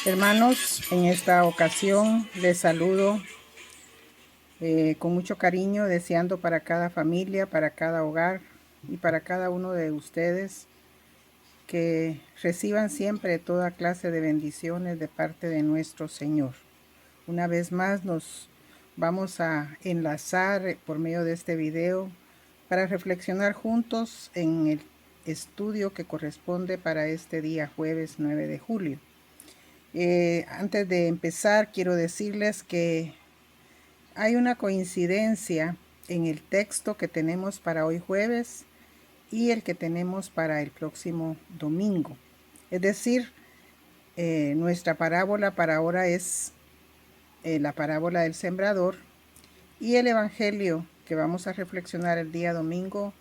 Hermanos, en esta ocasión les saludo con mucho cariño, deseando para cada familia, para cada hogar y para cada uno de ustedes que reciban siempre toda clase de bendiciones de parte de nuestro Señor. Una vez más nos vamos a enlazar por medio de este video para reflexionar juntos en el estudio que corresponde para este día jueves 9 de julio. Antes de empezar, quiero decirles que hay una coincidencia en el texto que tenemos para hoy jueves y el que tenemos para el próximo domingo. Es decir, nuestra parábola para ahora es la parábola del sembrador, y el evangelio que vamos a reflexionar el día domingo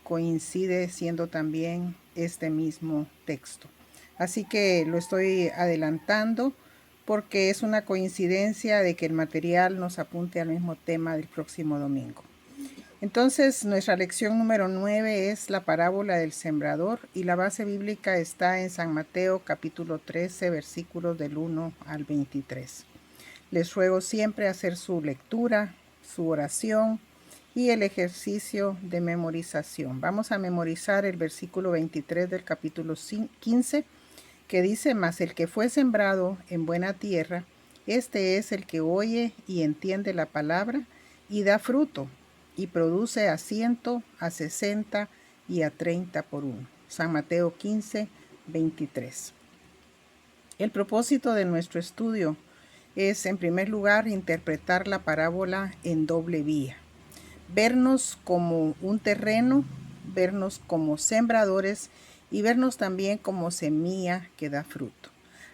coincide siendo también este mismo texto. Así que lo estoy adelantando porque es una coincidencia de que el material nos apunte al mismo tema del próximo domingo. Entonces, nuestra lección número 9 es la parábola del sembrador, y la base bíblica está en San Mateo capítulo 13, versículos del 1 al 23. Les ruego siempre hacer su lectura, su oración y el ejercicio de memorización. Vamos a memorizar el versículo 23 del capítulo 15, que dice: mas el que fue sembrado en buena tierra, este es el que oye y entiende la palabra y da fruto, y produce a 100, a 60 y a 30 por uno. San Mateo 15, 23. El propósito de nuestro estudio es, en primer lugar, interpretar la parábola en doble vía. Vernos como un terreno, vernos como sembradores y vernos también como semilla que da fruto.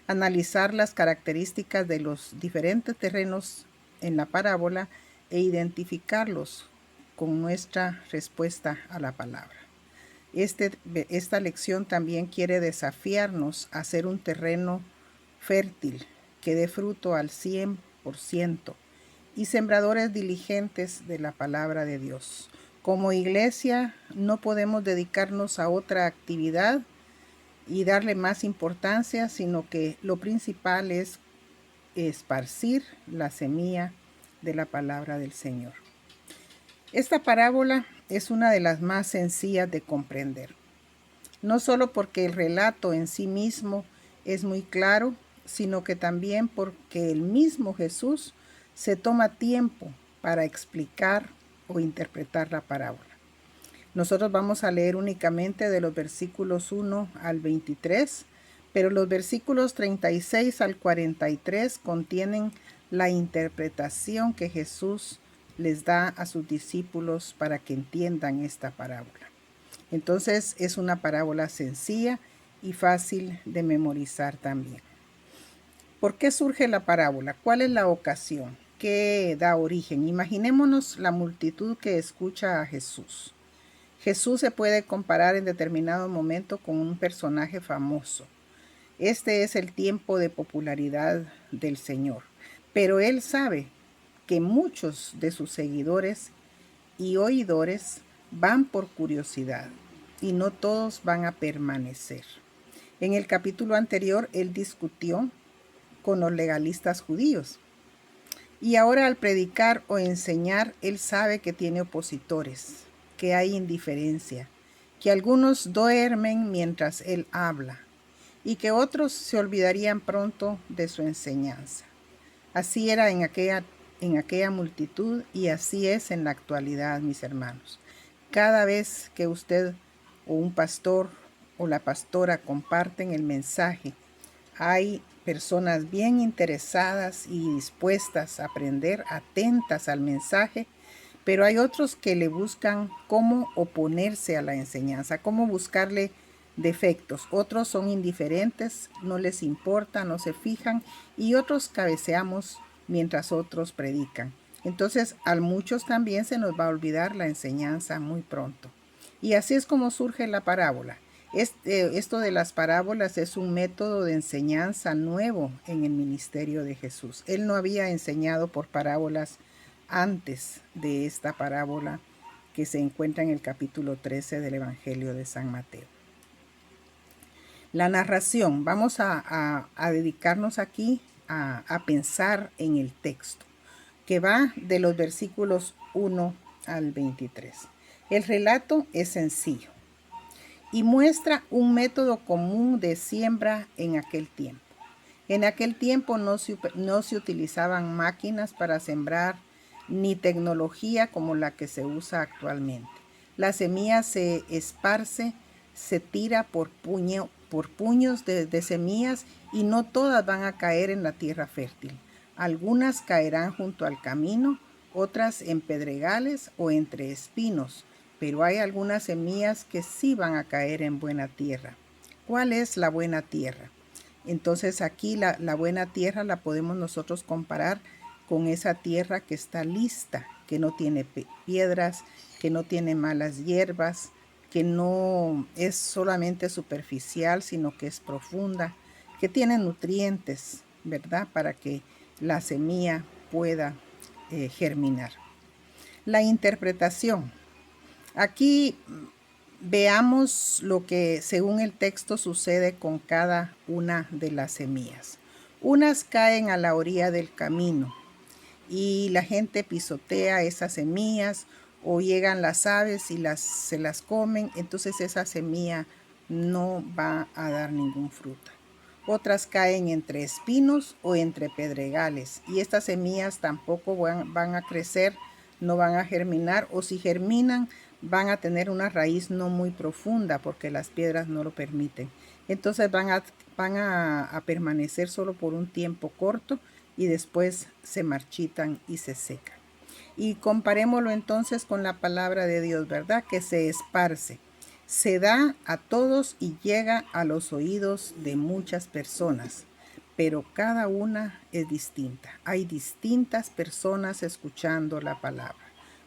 Analizar las características de los diferentes terrenos en la parábola e identificarlos con nuestra respuesta a la palabra. Esta lección también quiere desafiarnos a ser un terreno fértil que dé fruto al 100% y sembradores diligentes de la palabra de Dios. Como iglesia no podemos dedicarnos a otra actividad y darle más importancia, sino que lo principal es esparcir la semilla de la palabra del Señor. Esta parábola es una de las más sencillas de comprender, no solo porque el relato en sí mismo es muy claro, sino que también porque el mismo Jesús se toma tiempo para explicar o interpretar la parábola. Nosotros vamos a leer únicamente de los versículos 1 al 23, pero los versículos 36 al 43 contienen la interpretación que Jesús les da a sus discípulos para que entiendan esta parábola. Entonces es una parábola sencilla y fácil de memorizar también. ¿Por qué surge la parábola? ¿Cuál es la ocasión? ¿Qué da origen? Imaginémonos la multitud que escucha a Jesús. Jesús se puede comparar en determinado momento con un personaje famoso. Este es el tiempo de popularidad del Señor, pero Él sabe que muchos de sus seguidores y oidores van por curiosidad y no todos van a permanecer. En el capítulo anterior Él discutió con los legalistas judíos, y ahora al predicar o enseñar Él sabe que tiene opositores, que hay indiferencia, que algunos duermen mientras Él habla y que otros se olvidarían pronto de su enseñanza. Así era en aquella multitud y así es en la actualidad, mis hermanos. Cada vez que usted o un pastor o la pastora comparten el mensaje, hay personas bien interesadas y dispuestas a aprender, atentas al mensaje, pero hay otros que le buscan cómo oponerse a la enseñanza, cómo buscarle defectos. Otros son indiferentes, no les importa, no se fijan, y otros cabeceamos mientras otros predican. Entonces, a muchos también se nos va a olvidar la enseñanza muy pronto. Y así es como surge la parábola. Esto de las parábolas es un método de enseñanza nuevo en el ministerio de Jesús. Él no había enseñado por parábolas antes de esta parábola que se encuentra en el capítulo 13 del Evangelio de San Mateo. La narración, vamos a dedicarnos aquí a pensar en el texto, que va de los versículos 1 al 23. El relato es sencillo y muestra un método común de siembra en aquel tiempo. En aquel tiempo no se utilizaban máquinas para sembrar ni tecnología como la que se usa actualmente. La semilla se esparce, se tira por puños de semillas y no todas van a caer en la tierra fértil. Algunas caerán junto al camino, otras en pedregales o entre espinos, pero hay algunas semillas que sí van a caer en buena tierra. ¿Cuál es la buena tierra? Entonces aquí la buena tierra la podemos nosotros comparar con esa tierra que está lista, que no tiene piedras, que no tiene malas hierbas, que no es solamente superficial, sino que es profunda, que tiene nutrientes, ¿verdad? Para que la semilla pueda germinar. La interpretación. Aquí veamos lo que según el texto sucede con cada una de las semillas. Unas caen a la orilla del camino y la gente pisotea esas semillas o llegan las aves y se las comen, entonces esa semilla no va a dar ningún fruto. Otras caen entre espinos o entre pedregales y estas semillas tampoco van a crecer, no van a germinar, o si germinan van a tener una raíz no muy profunda porque las piedras no lo permiten. Entonces van a permanecer solo por un tiempo corto y después se marchitan y se secan. Y comparémoslo entonces con la palabra de Dios, ¿verdad? Que se esparce, se da a todos y llega a los oídos de muchas personas, pero cada una es distinta. Hay distintas personas escuchando la palabra.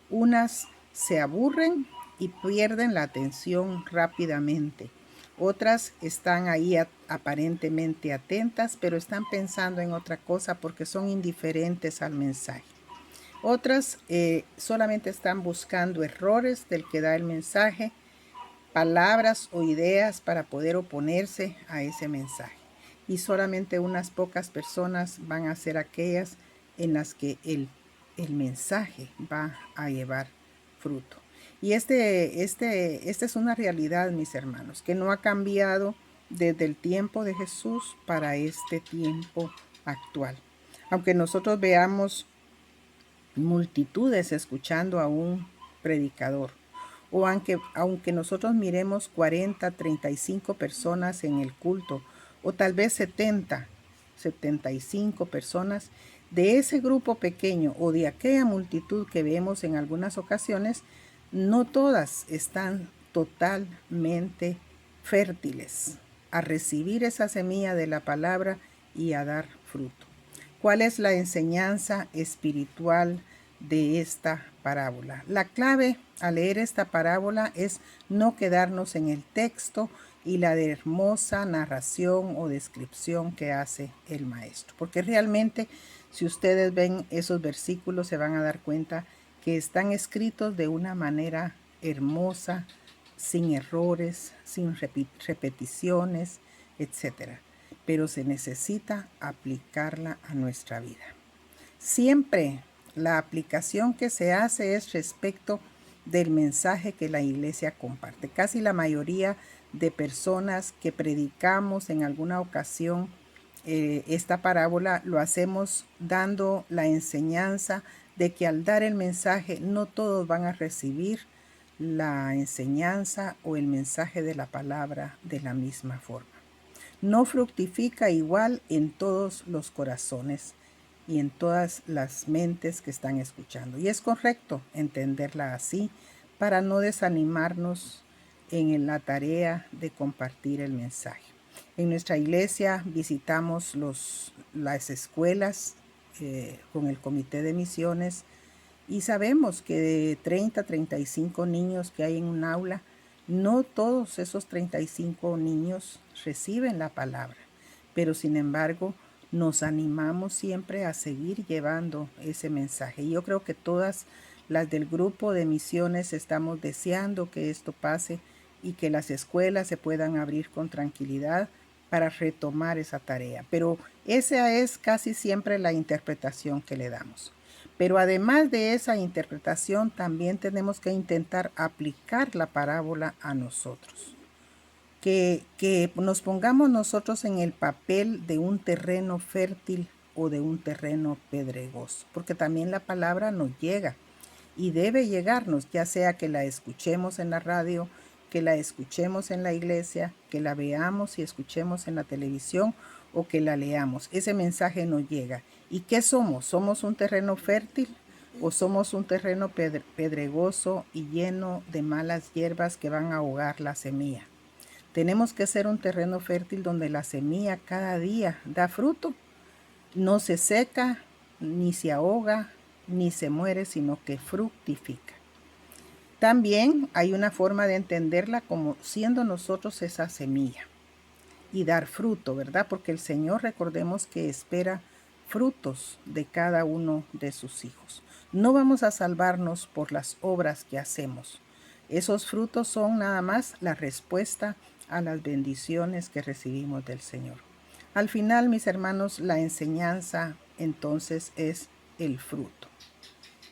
Unas se aburren y pierden la atención rápidamente. Otras están ahí aparentemente atentas, pero están pensando en otra cosa porque son indiferentes al mensaje. Otras solamente están buscando errores del que da el mensaje, palabras o ideas para poder oponerse a ese mensaje. Y solamente unas pocas personas van a ser aquellas en las que el mensaje va a llevar fruto. Y esta es una realidad, mis hermanos, que no ha cambiado desde el tiempo de Jesús para este tiempo actual. Aunque nosotros veamos multitudes escuchando a un predicador, o aunque nosotros miremos 40, 35 personas en el culto, o tal vez 70, 75 personas, de ese grupo pequeño o de aquella multitud que vemos en algunas ocasiones, no todas están totalmente fértiles a recibir esa semilla de la palabra y a dar fruto. ¿Cuál es la enseñanza espiritual de esta parábola? La clave al leer esta parábola es no quedarnos en el texto y la hermosa narración o descripción que hace el maestro. Porque realmente, si ustedes ven esos versículos, se van a dar cuenta que están escritos de una manera hermosa, sin errores, sin repeticiones, etc. Pero se necesita aplicarla a nuestra vida. Siempre la aplicación que se hace es respecto del mensaje que la iglesia comparte. Casi la mayoría de personas que predicamos en alguna ocasión esta parábola lo hacemos dando la enseñanza de que al dar el mensaje no todos van a recibir la enseñanza o el mensaje de la palabra de la misma forma. No fructifica igual en todos los corazones y en todas las mentes que están escuchando. Y es correcto entenderla así para no desanimarnos en la tarea de compartir el mensaje. En nuestra iglesia visitamos las escuelas con el comité de misiones y sabemos que de 30 a 35 niños que hay en un aula, no todos esos 35 niños reciben la palabra, pero sin embargo nos animamos siempre a seguir llevando ese mensaje. Y yo creo que todas las del grupo de misiones estamos deseando que esto pase y que las escuelas se puedan abrir con tranquilidad para retomar esa tarea. Pero esa es casi siempre la interpretación que le damos. Pero además de esa interpretación, también tenemos que intentar aplicar la parábola a nosotros. Que nos pongamos nosotros en el papel de un terreno fértil o de un terreno pedregoso, porque también la palabra nos llega y debe llegarnos, ya sea que la escuchemos en la radio, que la escuchemos en la iglesia, que la veamos y escuchemos en la televisión o que la leamos. Ese mensaje nos llega. ¿Y qué somos? ¿Somos un terreno fértil o somos un terreno pedregoso y lleno de malas hierbas que van a ahogar la semilla? Tenemos que ser un terreno fértil donde la semilla cada día da fruto, no se seca, ni se ahoga, ni se muere, sino que fructifica. También hay una forma de entenderla como siendo nosotros esa semilla y dar fruto, ¿verdad? Porque el Señor, recordemos que espera frutos de cada uno de sus hijos. No vamos a salvarnos por las obras que hacemos. Esos frutos son nada más la respuesta a las bendiciones que recibimos del Señor. Al final, mis hermanos, la enseñanza entonces es el fruto.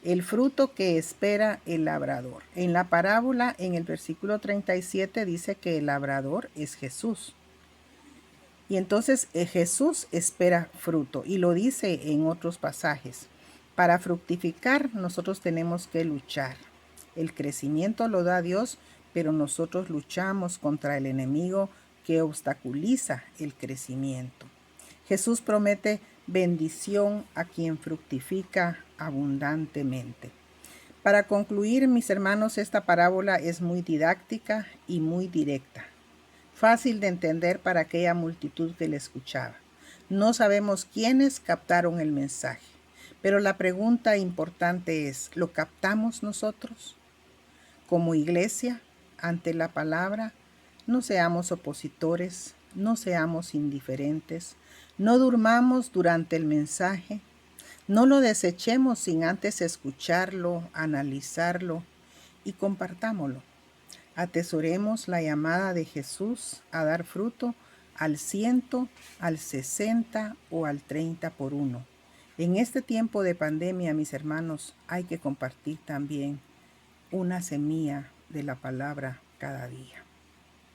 El fruto que espera el labrador. En la parábola, en el versículo 37, dice que el labrador es Jesús. Y entonces Jesús espera fruto y lo dice en otros pasajes. Para fructificar nosotros tenemos que luchar. El crecimiento lo da Dios, pero nosotros luchamos contra el enemigo que obstaculiza el crecimiento. Jesús promete bendición a quien fructifica abundantemente. Para concluir, mis hermanos, esta parábola es muy didáctica y muy directa. Fácil de entender para aquella multitud que le escuchaba. No sabemos quiénes captaron el mensaje, pero la pregunta importante es, ¿lo captamos nosotros? Como iglesia, ante la palabra, no seamos opositores, no seamos indiferentes, no durmamos durante el mensaje, no lo desechemos sin antes escucharlo, analizarlo y compartámoslo. Atesoremos la llamada de Jesús a dar fruto al 100, al 60 o al 30 por uno. En este tiempo de pandemia, mis hermanos, hay que compartir también una semilla de la palabra cada día.